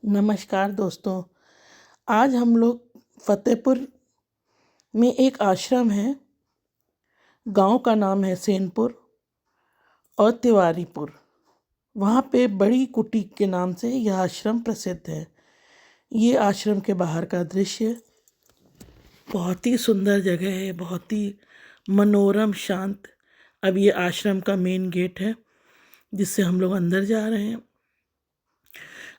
नमस्कार दोस्तों। आज हम लोग फतेहपुर में एक आश्रम है। गांव का नाम है सेनपुर और तिवारीपुर। वहाँ पे बड़ी कुटी के नाम से यह आश्रम प्रसिद्ध है। ये आश्रम के बाहर का दृश्य बहुत ही सुंदर जगह है, बहुत ही मनोरम शांत। अब ये आश्रम का मेन गेट है जिससे हम लोग अंदर जा रहे हैं।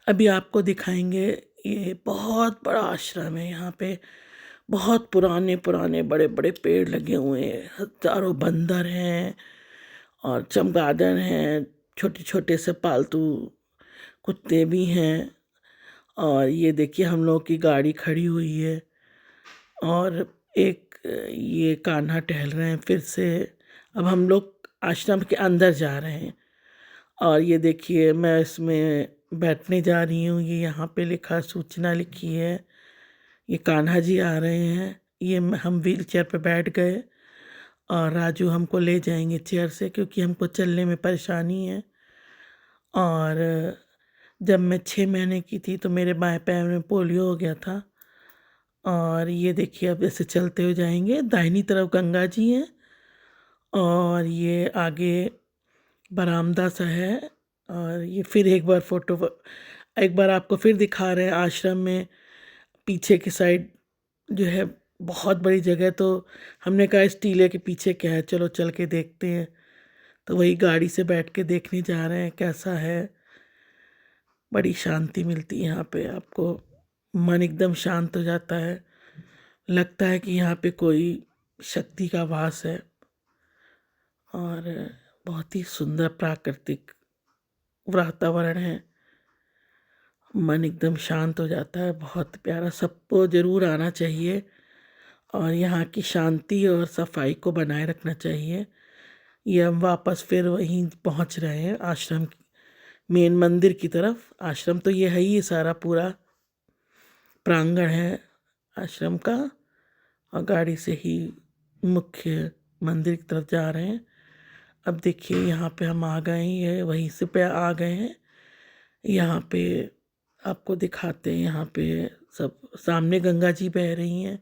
अभी आपको दिखाएंगे। ये बहुत बड़ा आश्रम है। यहाँ पे बहुत पुराने पुराने बड़े बड़े पेड़ लगे हुए हैं। हजारों बंदर हैं और चमगादड़ हैं। छोटे छोटे से पालतू कुत्ते भी हैं। और ये देखिए हम लोग की गाड़ी खड़ी हुई है। और एक ये कान्हा टहल रहे हैं फिर से। अब हम लोग आश्रम के अंदर जा रहे हैं। और ये देखिए मैं इसमें बैठने जा रही हूँ। ये यहाँ पे लिखा सूचना लिखी है। ये कान्हा जी आ रहे हैं। ये हम व्हील चेयर पर बैठ गए और राजू हमको ले जाएंगे चेयर से, क्योंकि हमको चलने में परेशानी है। और जब मैं 6 महीने की थी तो मेरे बाएं पैर में पोलियो हो गया था। और ये देखिए अब ऐसे चलते हुए जाएंगे। दाहिनी तरफ गंगा जी हैं और ये आगे बरामदा सा है। और ये फिर एक बार आपको फिर दिखा रहे हैं आश्रम में पीछे की साइड जो है बहुत बड़ी जगह। तो हमने कहा इस टीले के पीछे क्या है, चलो चल के देखते हैं। तो वही गाड़ी से बैठ के देखने जा रहे हैं कैसा है। बड़ी शांति मिलती है यहाँ पे आपको। मन एकदम शांत हो जाता है। लगता है कि यहाँ पे कोई शक्ति का वास है। और बहुत ही सुंदर प्राकृतिक वातावरण है। मन एकदम शांत हो जाता है। बहुत प्यारा, सबको ज़रूर आना चाहिए और यहाँ की शांति और सफाई को बनाए रखना चाहिए। ये हम वापस फिर वहीं पहुँच रहे हैं आश्रम मेन मंदिर की तरफ। आश्रम तो ये है ही, सारा पूरा प्रांगण है आश्रम का। और गाड़ी से ही मुख्य मंदिर की तरफ जा रहे हैं। अब देखिए यहाँ पे हम आ गए हैं। ये वहीं से पे आ गए हैं। यहाँ पे आपको दिखाते हैं। यहाँ पे सब सामने गंगा जी बह रही हैं।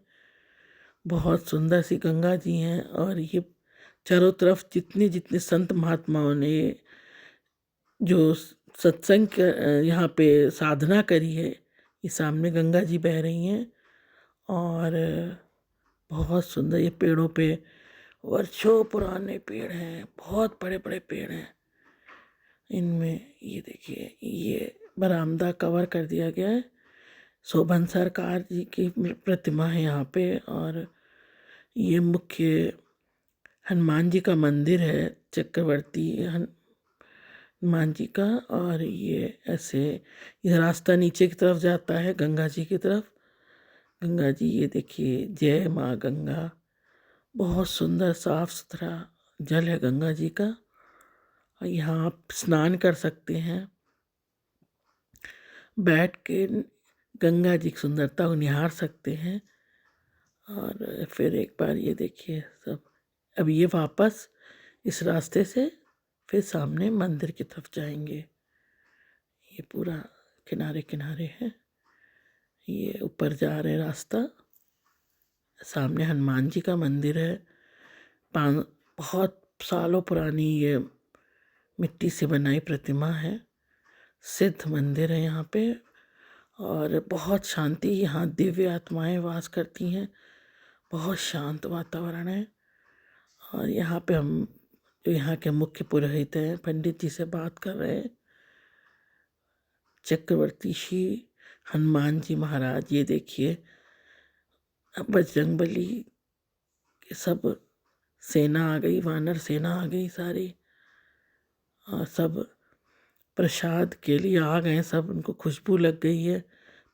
बहुत सुंदर सी गंगा जी हैं। और ये चारों तरफ जितने जितने संत महात्माओं ने जो सत्संग यहाँ पे साधना करी है, ये सामने गंगा जी बह रही हैं। और बहुत सुंदर ये पेड़ों पे वर्षों पुराने पेड़ हैं। बहुत बड़े बड़े पेड़ हैं। इनमें ये देखिए ये बरामदा कवर कर दिया गया है। शोभन सरकार जी की प्रतिमा है यहाँ पे। और ये मुख्य हनुमान जी का मंदिर है, चक्रवर्ती हनुमान जी का। और ये ऐसे ये रास्ता नीचे की तरफ जाता है गंगा जी की तरफ। गंगा जी ये देखिए, जय माँ गंगा। बहुत सुंदर साफ सुथरा जल है गंगा जी का। और यहाँ आप स्नान कर सकते हैं बैठ के। गंगा जी की सुंदरता को निहार सकते हैं। और फिर एक बार ये देखिए सब। अब ये वापस इस रास्ते से फिर सामने मंदिर की तरफ जाएंगे। ये पूरा किनारे किनारे है। ये ऊपर जा रहे रास्ता। सामने हनुमान जी का मंदिर है। बहुत सालों पुरानी ये मिट्टी से बनाई प्रतिमा है। सिद्ध मंदिर है यहाँ पे। और बहुत शांति, यहाँ दिव्य आत्माएं वास करती हैं। बहुत शांत वातावरण है। और यहाँ पे हम जो यहाँ के मुख्य पुरोहित हैं, पंडित जी से बात कर रहे हैं। चक्रवर्ती श्री हनुमान जी महाराज, ये देखिए बजरंगबली के सब सेना आ गई, वानर सेना आ गई सारी। और सब प्रसाद के लिए आ गए सब। उनको खुशबू लग गई है।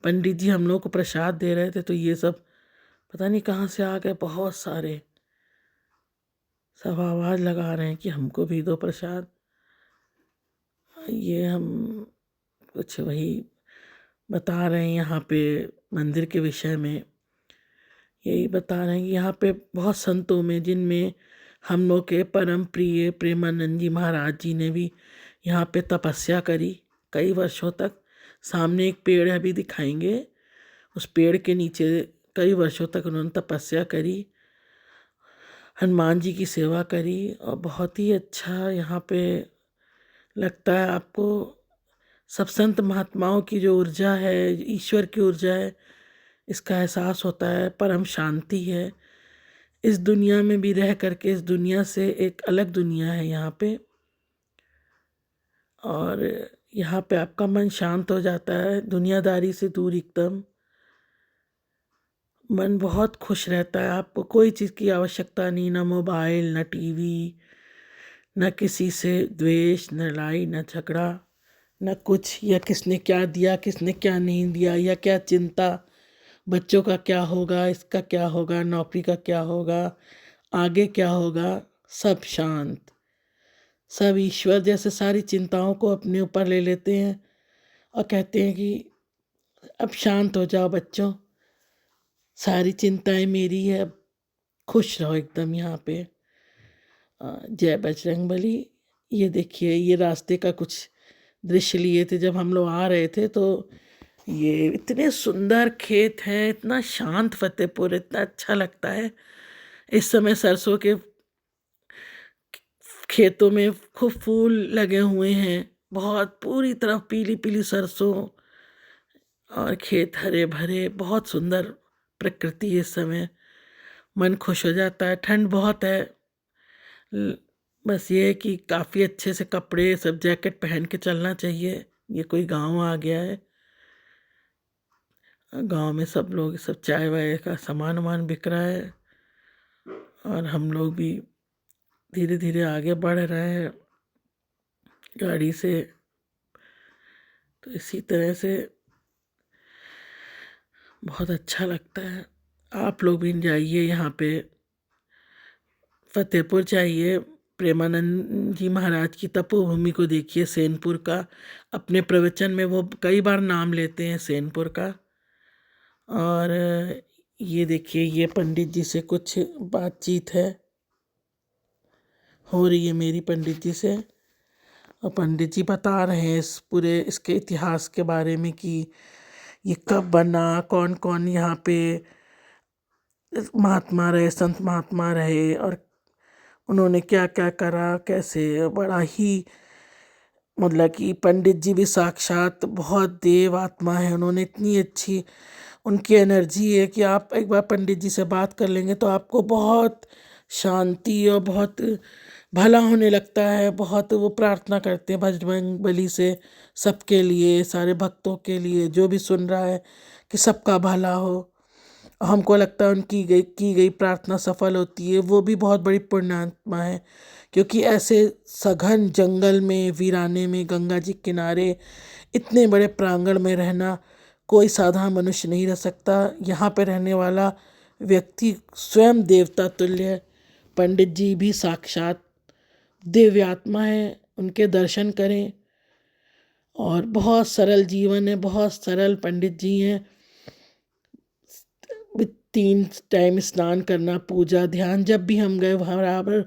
पंडित जी हम लोग को प्रसाद दे रहे थे तो ये सब पता नहीं कहाँ से आ गए। बहुत सारे सब आवाज़ लगा रहे हैं कि हमको भी दो प्रसाद। ये हम कुछ वही बता रहे हैं यहाँ पे मंदिर के विषय में। यही बता रहे हैं कि यहाँ पे बहुत संतों में, जिनमें हम लोग के परम प्रिय प्रेमानंद जी महाराज जी ने भी यहाँ पे तपस्या करी कई वर्षों तक। सामने एक पेड़ है, अभी दिखाएंगे। उस पेड़ के नीचे कई वर्षों तक उन्होंने तपस्या करी, हनुमान जी की सेवा करी, और बहुत ही अच्छा यहाँ पे लगता है आपको। सब संत महात्माओं की जो ऊर्जा है, ईश्वर की ऊर्जा है, इसका एहसास होता है। परम शांति है। इस दुनिया में भी रह करके इस दुनिया से एक अलग दुनिया है यहाँ पे, और यहाँ पे आपका मन शांत हो जाता है, दुनियादारी से दूर एकदम। मन बहुत खुश रहता है, आपको कोई चीज़ की आवश्यकता नहीं, ना मोबाइल, ना टीवी, न किसी से द्वेष, न लड़ाई, न झगड़ा, न कुछ, या किसने क्या दिया, किसने क्या नहीं दिया, या क्या चिंता, बच्चों का क्या होगा, इसका क्या होगा, नौकरी का क्या होगा, आगे क्या होगा। सब शांत। सब ईश्वर जैसे सारी चिंताओं को अपने ऊपर ले लेते हैं और कहते हैं कि अब शांत हो जाओ बच्चों, सारी चिंताएं मेरी है, अब खुश रहो एकदम यहाँ पे। जय बजरंगबली। ये देखिए, ये रास्ते का कुछ दृश्य लिए थे जब हम लोग आ रहे थे, तो ये इतने सुंदर खेत हैं, इतना शांत फतेहपुर, इतना अच्छा लगता है। इस समय सरसों के खेतों में खूब फूल लगे हुए हैं, बहुत पूरी तरफ पीली पीली सरसों, और खेत हरे भरे, बहुत सुंदर प्रकृति है इस समय। मन खुश हो जाता है। ठंड बहुत है, ल- बस ये है कि काफ़ी अच्छे से कपड़े, सब जैकेट पहन के चलना चाहिए। ये कोई गांव आ गया है। गांव में सब लोग, सब चाय वाय का सामान वामान बिक रहा है, और हम लोग भी धीरे धीरे आगे बढ़ रहे हैं गाड़ी से। तो इसी तरह से बहुत अच्छा लगता है। आप लोग भी जाइए यहाँ पे, फतेहपुर जाइए, प्रेमानंद जी महाराज की तपोभूमि को देखिए, सेनपुर का। अपने प्रवचन में वो कई बार नाम लेते हैं सेनपुर का। और ये देखिए, ये पंडित जी से कुछ बातचीत है, हो रही है मेरी पंडित जी से, और पंडित जी बता रहे हैं इस पूरे इसके इतिहास के बारे में कि ये कब बना, कौन कौन यहाँ पे महात्मा रहे, संत महात्मा रहे, और उन्होंने क्या क्या करा, कैसे। बड़ा ही, मतलब कि पंडित जी भी साक्षात बहुत देव आत्मा है। उन्होंने इतनी अच्छी उनकी एनर्जी है कि आप एक बार पंडित जी से बात कर लेंगे तो आपको बहुत शांति और बहुत भला होने लगता है। बहुत वो प्रार्थना करते हैं बजरंग बली से, सबके लिए, सारे भक्तों के लिए, जो भी सुन रहा है, कि सबका भला हो। हमको लगता है उनकी की गई प्रार्थना सफल होती है। वो भी बहुत बड़ी पुण्यात्मा है, क्योंकि ऐसे सघन जंगल में, वीराने में, गंगा जी के किनारे, इतने बड़े प्रांगण में रहना कोई साधारण मनुष्य नहीं रह सकता। यहाँ पे रहने वाला व्यक्ति स्वयं देवता तुल्य है। पंडित जी भी साक्षात दिव्य आत्मा है, उनके दर्शन करें। और बहुत सरल जीवन है, बहुत सरल पंडित जी हैं। 3 टाइम स्नान करना, पूजा, ध्यान, जब भी हम गए वहाँ बराबर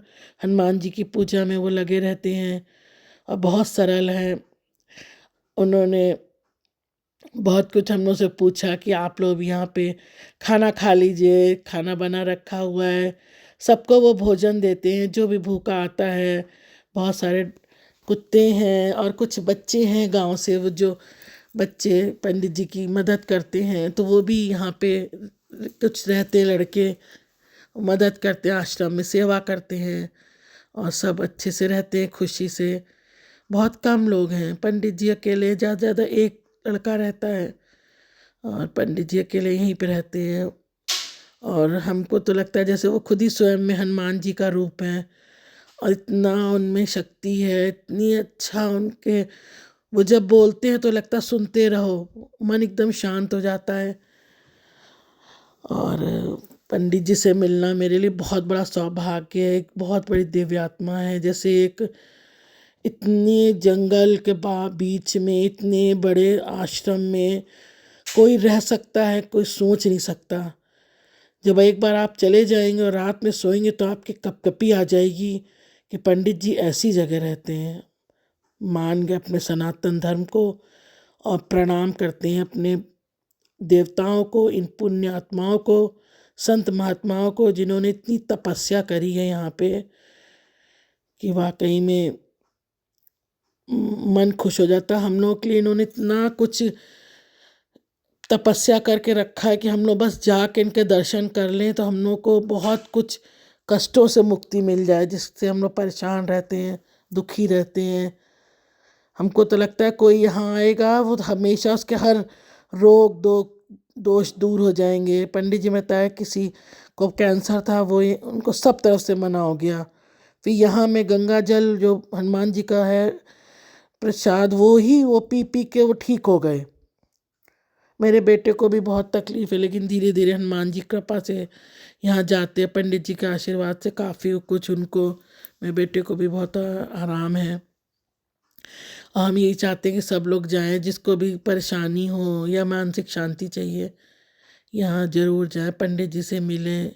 हनुमान जी की पूजा में वो लगे रहते हैं, और बहुत सरल हैं। उन्होंने बहुत कुछ हम लोग से पूछा कि आप लोग यहाँ पे खाना खा लीजिए, खाना बना रखा हुआ है। सबको वो भोजन देते हैं जो भी भूखा आता है। बहुत सारे कुत्ते हैं और कुछ बच्चे हैं गांव से, वो जो बच्चे पंडित जी की मदद करते हैं, तो वो भी यहाँ पे कुछ रहते लड़के मदद करते हैं, आश्रम में सेवा करते हैं, और सब अच्छे से रहते हैं खुशी से। बहुत कम लोग हैं, पंडित जी अकेले, ज़्यादा से ज़्यादा एक लड़का रहता है, और पंडित जी अकेले यहीं पे रहते हैं। और हमको तो लगता है जैसे वो खुद ही स्वयं में हनुमान जी का रूप है, और इतना उनमें शक्ति है, इतनी अच्छा उनके, वो जब बोलते हैं तो लगता है सुनते रहो, मन एकदम शांत हो जाता है। और पंडित जी से मिलना मेरे लिए बहुत बड़ा सौभाग्य है, एक बहुत बड़ी दिव्य आत्मा है। जैसे एक इतने जंगल के बीच में, इतने बड़े आश्रम में कोई रह सकता है, कोई सोच नहीं सकता। जब एक बार आप चले जाएंगे और रात में सोएंगे तो आपकी कपकपी आ जाएगी कि पंडित जी ऐसी जगह रहते हैं, मान गए अपने सनातन धर्म को, और प्रणाम करते हैं अपने देवताओं को, इन पुण्य आत्माओं को, संत महात्माओं को, जिन्होंने इतनी तपस्या करी है यहाँ पे कि वाकई में मन खुश हो जाता है। हम लोगों के लिए इन्होंने इतना कुछ तपस्या करके रखा है कि हम लोग बस जाके इनके दर्शन कर लें तो हम लोग को बहुत कुछ कष्टों से मुक्ति मिल जाए, जिससे हम लोग परेशान रहते हैं, दुखी रहते हैं। हमको तो लगता है कोई यहाँ आएगा वो तो हमेशा उसके हर रोग दोष दूर हो जाएंगे। पंडित जी बताया किसी को कैंसर था, उनको सब तरफ से मना हो गया। फिर यहाँ में गंगा जल जो हनुमान जी का है प्रसाद, वो पी पी के वो ठीक हो गए। मेरे बेटे को भी बहुत तकलीफ है, लेकिन धीरे धीरे हनुमान जी कृपा से यहाँ जाते हैं, पंडित जी के आशीर्वाद से काफ़ी कुछ उनको, मेरे बेटे को भी बहुत आराम है। हम यही चाहते हैं कि सब लोग जाएं, जिसको भी परेशानी हो या मानसिक शांति चाहिए यहाँ ज़रूर जाएं, पंडित जी से मिलें,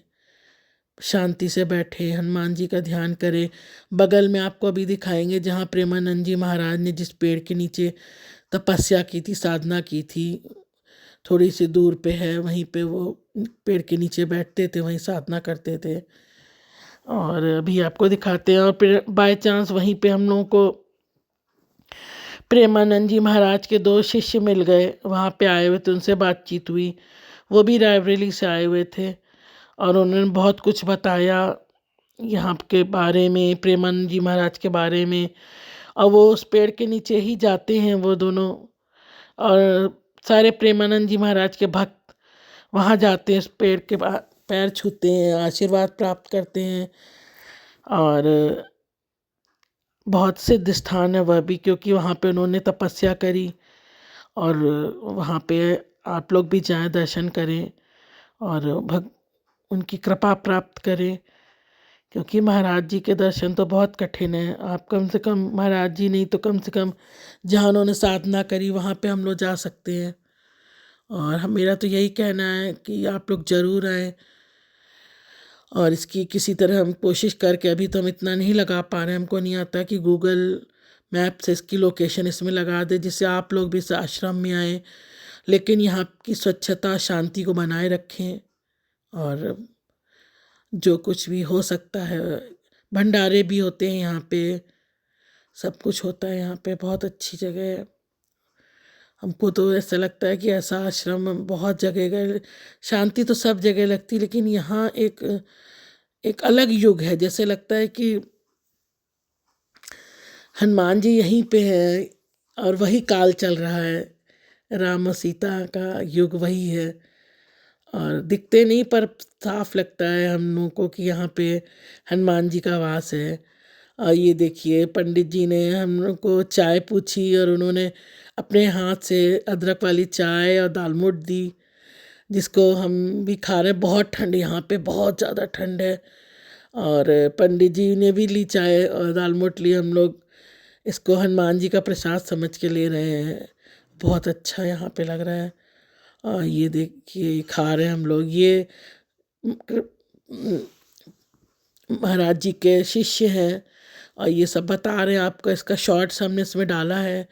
शांति से बैठे, हनुमान जी का ध्यान करें। बगल में आपको अभी दिखाएंगे जहाँ प्रेमानंद जी महाराज ने जिस पेड़ के नीचे तपस्या की थी, साधना की थी, थोड़ी सी दूर पे है, वहीं पे वो पेड़ के नीचे बैठते थे, वहीं साधना करते थे। और अभी आपको दिखाते हैं। और फिर बाय चांस वहीं पे हम लोगों को प्रेमानंद जी महाराज के 2 शिष्य मिल गए, वहाँ पे आए हुए थे, उनसे बातचीत हुई। वो भी रायबरेली से आए हुए थे और उन्होंने बहुत कुछ बताया यहाँ के बारे में, प्रेमानंद जी महाराज के बारे में। और वो उस पेड़ के नीचे ही जाते हैं वो दोनों, और सारे प्रेमानंद जी महाराज के भक्त वहाँ जाते हैं, उस पेड़ के पैर छूते हैं, आशीर्वाद प्राप्त करते हैं। और बहुत सिद्ध स्थान है वह भी, क्योंकि वहाँ पे उन्होंने तपस्या करी। और वहाँ पे आप लोग भी जाएं, दर्शन करें और उनकी कृपा प्राप्त करें, क्योंकि महाराज जी के दर्शन तो बहुत कठिन है। आप कम से कम महाराज जी नहीं तो कम से कम जहाँ उन्होंने साधना करी वहाँ पे हम लोग जा सकते हैं। और मेरा तो यही कहना है कि आप लोग ज़रूर आएँ, और इसकी किसी तरह हम कोशिश करके, अभी तो हम इतना नहीं लगा पा रहे, हमको नहीं आता कि गूगल मैप से इसकी लोकेशन इसमें लगा दे, जिससे आप लोग भी इस आश्रम में आएँ, लेकिन यहाँ की स्वच्छता शांति को बनाए रखें। और जो कुछ भी हो सकता है, भंडारे भी होते हैं यहाँ पे, सब कुछ होता है यहाँ पे, बहुत अच्छी जगह है। हमको तो ऐसा लगता है कि ऐसा आश्रम बहुत जगह गए, शांति तो सब जगह लगती, लेकिन यहाँ एक अलग युग है, जैसे लगता है कि हनुमान जी यहीं पे है और वही काल चल रहा है, राम और सीता का युग वही है। और दिखते नहीं पर साफ लगता है हम लोगों को कि यहाँ पे हनुमान जी का वास है। और ये देखिए पंडित जी ने हम लोग को चाय पूछी और उन्होंने अपने हाथ से अदरक वाली चाय और दालमोट दी, जिसको हम भी खा रहे हैं। बहुत ठंड यहाँ पे, बहुत ज़्यादा ठंड है। और पंडित जी ने भी ली चाय और दालमोट ली, हम लोग इसको हनुमान जी का प्रसाद समझ के ले रहे हैं। बहुत अच्छा यहाँ पे लग रहा है। और ये देखिए खा रहे हैं हम लोग, ये महाराज जी के शिष्य हैं और ये सब बता रहे हैं आपका, इसका शॉर्ट्स हमने इसमें डाला है,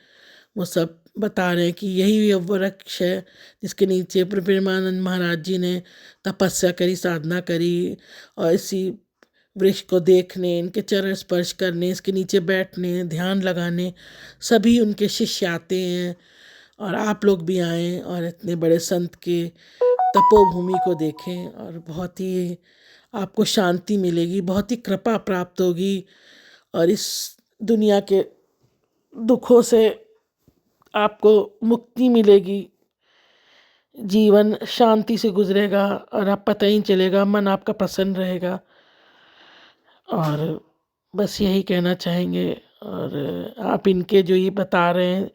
वो सब बता रहे हैं कि यही वो वृक्ष है जिसके नीचे प्रेमानंद महाराज जी ने तपस्या करी, साधना करी। और इसी वृक्ष को देखने, इनके चरण स्पर्श करने, इसके नीचे बैठने, ध्यान लगाने सभी उनके शिष्य आते हैं। और आप लोग भी आएँ और इतने बड़े संत के तपोभूमि को देखें, और बहुत ही आपको शांति मिलेगी, बहुत ही कृपा प्राप्त होगी, और इस दुनिया के दुखों से आपको मुक्ति मिलेगी, जीवन शांति से गुजरेगा और आप पता ही नहीं चलेगा, मन आपका प्रसन्न रहेगा। और बस यही कहना चाहेंगे। और आप इनके जो ये बता रहे हैं,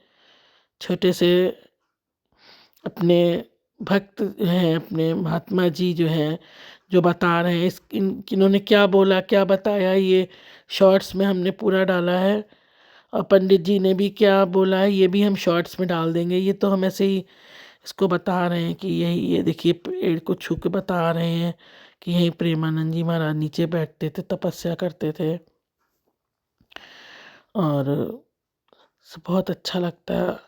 छोटे से अपने भक्त हैं, अपने महात्मा जी जो हैं, जो बता रहे हैं, इन्होंने क्या बोला, क्या बताया, ये शॉर्ट्स में हमने पूरा डाला है। और पंडित जी ने भी क्या बोला है ये भी हम शॉर्ट्स में डाल देंगे। ये तो हम ऐसे ही इसको बता रहे हैं कि यही, ये देखिए पेड़ को छू के बता रहे हैं कि यहीं प्रेमानंद जी महाराज नीचे बैठते थे, तपस्या करते थे। और बहुत अच्छा लगता है।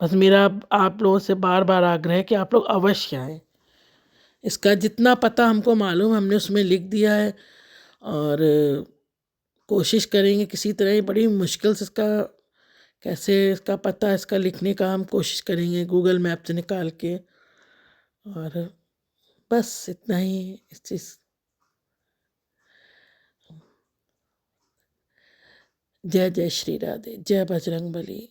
बस मेरा आप लोगों से बार बार आग्रह है कि आप लोग अवश्य आएँ। इसका जितना पता हमको मालूम हमने उसमें लिख दिया है, और कोशिश करेंगे किसी तरह ही, बड़ी मुश्किल से इसका कैसे इसका पता इसका लिखने का हम कोशिश करेंगे गूगल मैप से निकाल के। और बस इतना ही इस चीज़। जय जय श्री राधे, जय बजरंग बली।